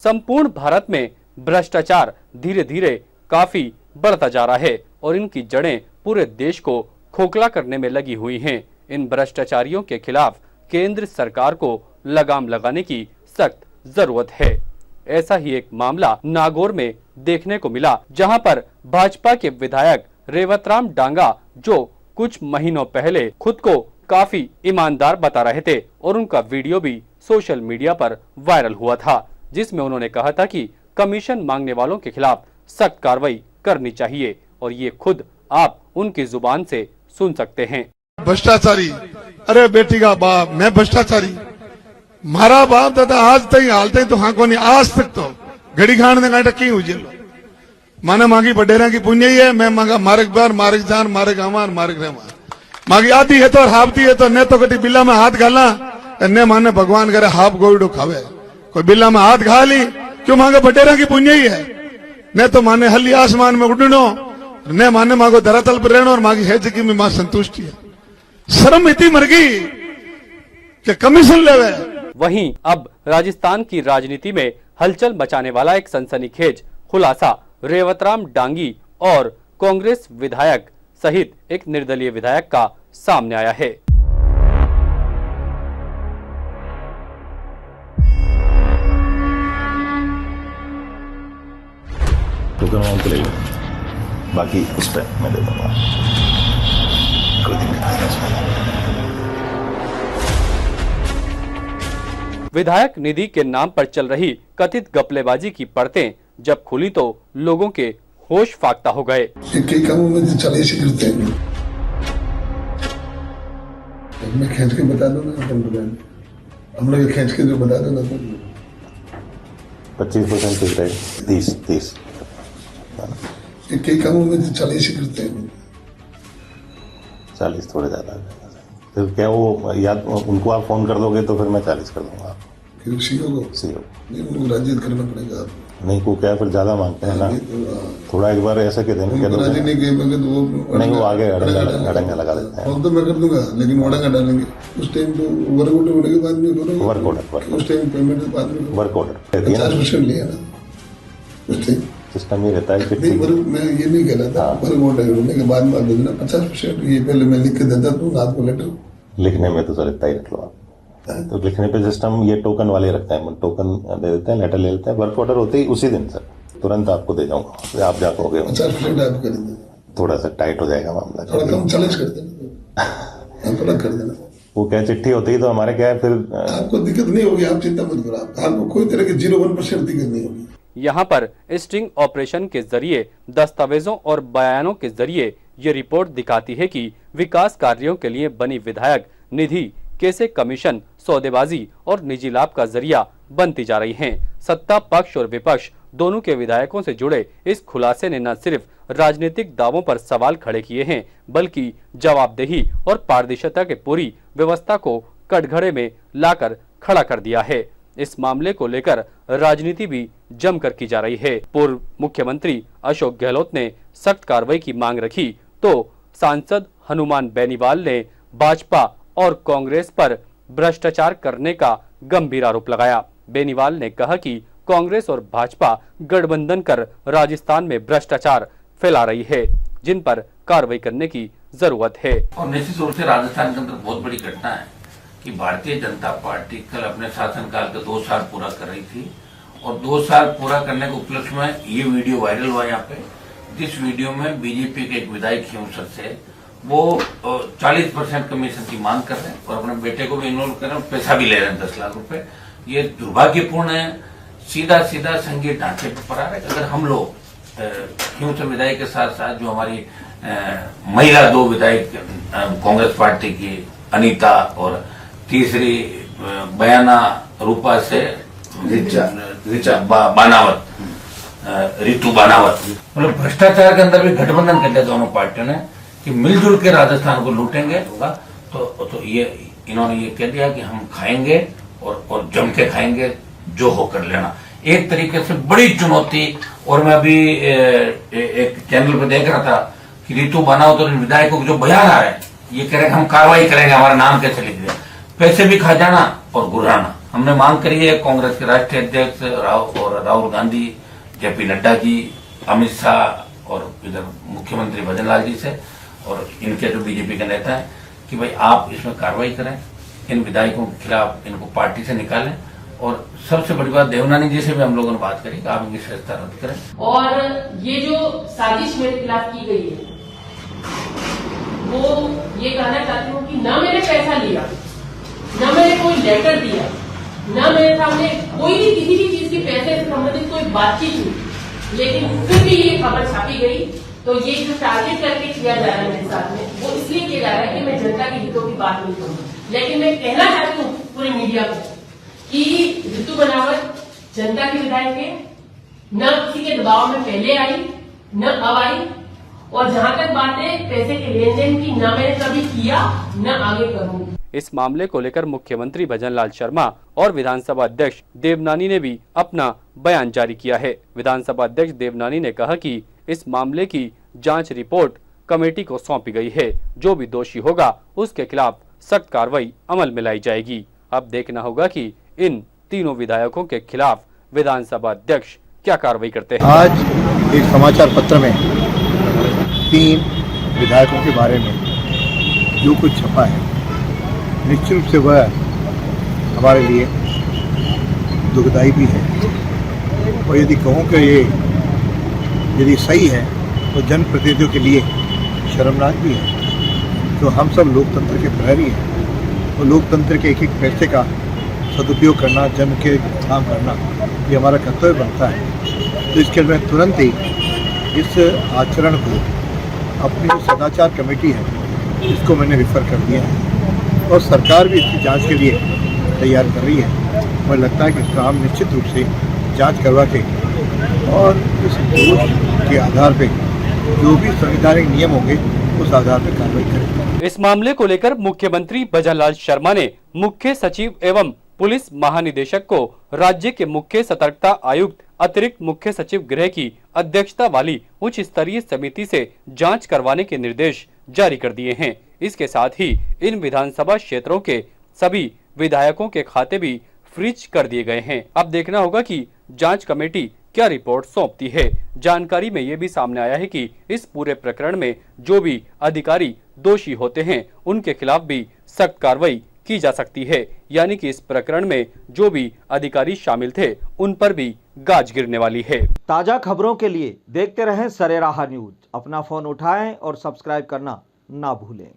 संपूर्ण भारत में भ्रष्टाचार धीरे धीरे काफी बढ़ता जा रहा है और इनकी जड़ें पूरे देश को खोखला करने में लगी हुई हैं। इन भ्रष्टाचारियों के खिलाफ केंद्र सरकार को लगाम लगाने की सख्त जरूरत है। ऐसा ही एक मामला नागौर में देखने को मिला, जहां पर भाजपा के विधायक रेवतराम डांगा, जो कुछ महीनों पहले खुद को काफी ईमानदार बता रहे थे और उनका वीडियो भी सोशल मीडिया पर वायरल हुआ था, जिसमें उन्होंने कहा था कि कमीशन मांगने वालों के खिलाफ सख्त कार्रवाई करनी चाहिए और ये खुद आप उनकी जुबान से सुन सकते हैं। भ्रष्टाचारी, अरे बेटी का बाप, मैं भ्रष्टाचारी, मारा बाप दादा आज तक हाल तक तो हाँ को नहीं, आज तक तो घड़ी खान ने टक्की हुई जेल माने मांगी बडेरा की पुण्य ही है। मैं मांगा मार्ग बार मार्ग जान मार्ग हमार मार्ग रहमान मांगी आती है तो हाफती है तो न तो कटी बिल्ला में हाथ घालना न माने भगवान करे हाफ गोइडो खावे, कोई बिल्ला में हाथ घा ली क्यों मांगे बटेरा की पुण्य ही है। न तो माने हल्ली आसमान में उड़नो, न माने मांगो धरातल पर रहनो और मांगी है जी में मां संतुष्टि है। शर्म इतनी मर गई कि कमीशन लेवे। वहीं अब राजस्थान की राजनीति में हलचल मचाने वाला एक सनसनीखेज खुलासा रेवतराम डांगी और कांग्रेस विधायक सहित एक निर्दलीय विधायक का सामने आया है। टोकन अमाउंट ले लो, बाकी उस पर मैं दे दूंगा, कोई दिक्कत नहीं है। विधायक निधि के नाम पर चल रही कथित घपलेबाजी की परतें जब खुली तो लोगों के होश फाख्ता हो गए। कई कामों में चले से करते हैं, मैं खींच के बता दूंगा, हम लोग खींच के जो बता देना 25% फिक्स है, 30 कई कामों में चले से करते हैं, 40 थोड़े ज्यादा है। फिर क्या वो या उनको आप फोन कर दोगे तो फिर मैं 40 कर दूंगा। सीओ नहीं, उनको राजी करना पड़ेगा। नहीं को क्या फिर ज्यादा मांगते हैं ना, थोड़ा एक बार ऐसा कह देना नहीं, वो आगे अड़ंगा लगा देते हैं। तो मैं कर दूंगा, लेकिन अड़ंगा डालेंगे उस टाइम तो वर्क ऑर्डर होने के बाद में करो, वर्क ऑर्डर उस टाइम पेमेंट के बाद में वर्क ऑर्डर 50% लिया ना उस टाइम सिस्टम ये रहता है। मैं ये नहीं कह रहा था वर्क ऑर्डर होने के बाद में भेजना 50%, ये पहले मैं लिख के देता हूँ आपको लेटर। लिखने में तो सर इतना ही रख लो आप, तो लिखने पे सिस्टम ये टोकन वाले रखते हैं, टोकन दे देते हैं, लेटर ले लेते हैं, वर्क ऑर्डर होते ही उसी दिन सर तुरंत आपको दे जाऊंगा, आप जा पाओगे। 50% आप कर देना, थोड़ा सा टाइट हो जाएगा मामला, थोड़ा कम 40 कर देना, थोड़ा कर देना। वो क्या चिट्ठी होती है तो हमारे क्या है, फिर आपको दिक्कत नहीं होगी, आप चिंता मत करो, आपको कोई तरह की 0.1% दिक्कत नहीं होगी। यहाँ पर स्टिंग ऑपरेशन के जरिए दस्तावेजों और बयानों के जरिए ये रिपोर्ट दिखाती है कि विकास कार्यों के लिए बनी विधायक निधि कैसे कमीशन, सौदेबाजी और निजी लाभ का जरिया बनती जा रही हैं। सत्ता पक्ष और विपक्ष दोनों के विधायकों से जुड़े इस खुलासे ने न सिर्फ राजनीतिक दावों पर सवाल खड़े किए हैं, बल्कि जवाबदेही और पारदर्शिता के पूरी व्यवस्था को कटघरे में लाकर खड़ा कर दिया है। इस मामले को लेकर राजनीति भी जमकर की जा रही है। पूर्व मुख्यमंत्री अशोक गहलोत ने सख्त कार्रवाई की मांग रखी तो सांसद हनुमान बेनीवाल ने भाजपा और कांग्रेस पर भ्रष्टाचार करने का गंभीर आरोप लगाया। बेनीवाल ने कहा कि कांग्रेस और भाजपा गठबंधन कर राजस्थान में भ्रष्टाचार फैला रही है, जिन पर कार्रवाई करने की जरूरत है। और निश्चित रूप से राजस्थान के अंदर बहुत बड़ी घटना है कि भारतीय जनता पार्टी कल अपने शासनकाल के 2 साल पूरा कर रही थी और 2 साल पूरा करने के उपलक्ष्य में ये वीडियो वायरल हुआ यहाँ पे, जिस वीडियो में बीजेपी के एक विधायक हिंसक से वो 40% कमीशन की मांग कर रहे हैं और अपने बेटे को भी इन्वॉल्व कर रहे हैं, पैसा भी ले रहे हैं 10 लाख रुपए। ये दुर्भाग्यपूर्ण है, सीधा संघीय ढांचे पर आ रहा है। अगर हम लोग हिंसक विधायक के साथ साथ जो हमारी महिला 2 विधायक कांग्रेस पार्टी की अनीता और तीसरी बयाना रूपा से रितु बानावत, मतलब भ्रष्टाचार के अंदर भी गठबंधन कर लिया दोनों पार्टियों ने कि मिलजुल के राजस्थान को लूटेंगे होगा। तो ये इन्होंने ये कह दिया कि हम खाएंगे और जम के खाएंगे, जो होकर लेना। एक तरीके से बड़ी चुनौती। और मैं अभी एक चैनल पर देख रहा था कि रितु बानावत और विधायकों को जो बयान आ रहे हैं, ये कह रहे हैं हम कार्रवाई करेंगे, हमारा नाम कैसे लिख दिया, पैसे भी खा जाना और गुर्राना। हमने मांग करी है कांग्रेस के राष्ट्रीय अध्यक्ष राहुल गांधी, जेपी नड्डा जी, अमित शाह और इधर मुख्यमंत्री भजन लाल जी से और इनके जो बीजेपी के नेता हैं कि भाई आप इसमें कार्रवाई करें, इन विधायकों के खिलाफ इनको पार्टी से निकालें। और सबसे बड़ी बात देवनानी जी से भी हम लोगों ने बात करी कि आप इनकी सदस्यता रद्द करें। और ये जो साजिश मेरे खिलाफ की गई है वो ये कहना चाहती हूँ कि न मैंने पैसा लिया, न मैंने कोई लेटर दिया, न मेरे सामने कोई भी किसी भी चीज की पैसे से संबंधित कोई बातचीत हुई, लेकिन फिर भी ये खबर छापी गई। तो ये जो टारगेट करके किया जा रहा है मेरे साथ में, वो इसलिए किया जा रहा है कि मैं जनता के हितों की बात नहीं करूँ। लेकिन मैं कहना चाहती हूँ पूरे मीडिया को कि ऋतु बनावट जनता की विधायक है, न किसी के दबाव में पहले आई न अब आई। और जहां तक बात है पैसे के लेन देन की, न मैंने कभी किया न आगे करूंगी। इस मामले को लेकर मुख्यमंत्री भजनलाल शर्मा और विधानसभा अध्यक्ष देवनानी ने भी अपना बयान जारी किया है। विधानसभा अध्यक्ष देवनानी ने कहा कि इस मामले की जांच रिपोर्ट कमेटी को सौंपी गई है। जो भी दोषी होगा उसके खिलाफ सख्त कार्रवाई अमल में लाई जाएगी। अब देखना होगा कि इन तीनों विधायकों के खिलाफ विधानसभा अध्यक्ष क्या कार्रवाई करते हैं। आज एक समाचार पत्र में 3 विधायकों के बारे में जो कुछ छपा है, निश्चित रूप से वह हमारे लिए दुखदायी भी है। और यदि कहूँ कि ये यदि सही है तो जनप्रतिनिधियों के लिए शर्मनाक भी है। तो हम सब लोकतंत्र के प्रहरी हैं और लोकतंत्र के एक एक पैसे का सदुपयोग करना, जन के काम करना, ये हमारा कर्तव्य बनता है। तो इसके लिए तुरंत ही इस आचरण को अपनी जो सदाचार कमेटी है इसको मैंने रिफ़र कर दिया है और सरकार भी इसकी जांच के लिए तैयार कर रही है। मुझे लगता है कि इसका हम निश्चित रूप से जांच करवा के और इस दोष के आधार पे जो भी संवैधानिक नियम होंगे उस आधार पर कार्रवाई करेंगे। इस मामले को लेकर मुख्यमंत्री भजनलाल शर्मा ने मुख्य सचिव एवं पुलिस महानिदेशक को राज्य के मुख्य सतर्कता आयुक्त अतिरिक्त मुख्य सचिव गृह की अध्यक्षता वाली उच्च स्तरीय समिति से जांच करवाने के निर्देश जारी कर दिए हैं। इसके साथ ही इन विधानसभा क्षेत्रों के सभी विधायकों के खाते भी फ्रीज कर दिए गए हैं। अब देखना होगा कि जांच कमेटी क्या रिपोर्ट सौंपती है। जानकारी में ये भी सामने आया है कि इस पूरे प्रकरण में जो भी अधिकारी दोषी होते हैं उनके खिलाफ भी सख्त कार्रवाई की जा सकती है। यानी कि इस प्रकरण में जो भी अधिकारी शामिल थे उन पर भी गाज गिरने वाली है। ताजा खबरों के लिए देखते रहें सरेराह न्यूज। अपना फोन उठाएं और सब्सक्राइब करना ना भूलें।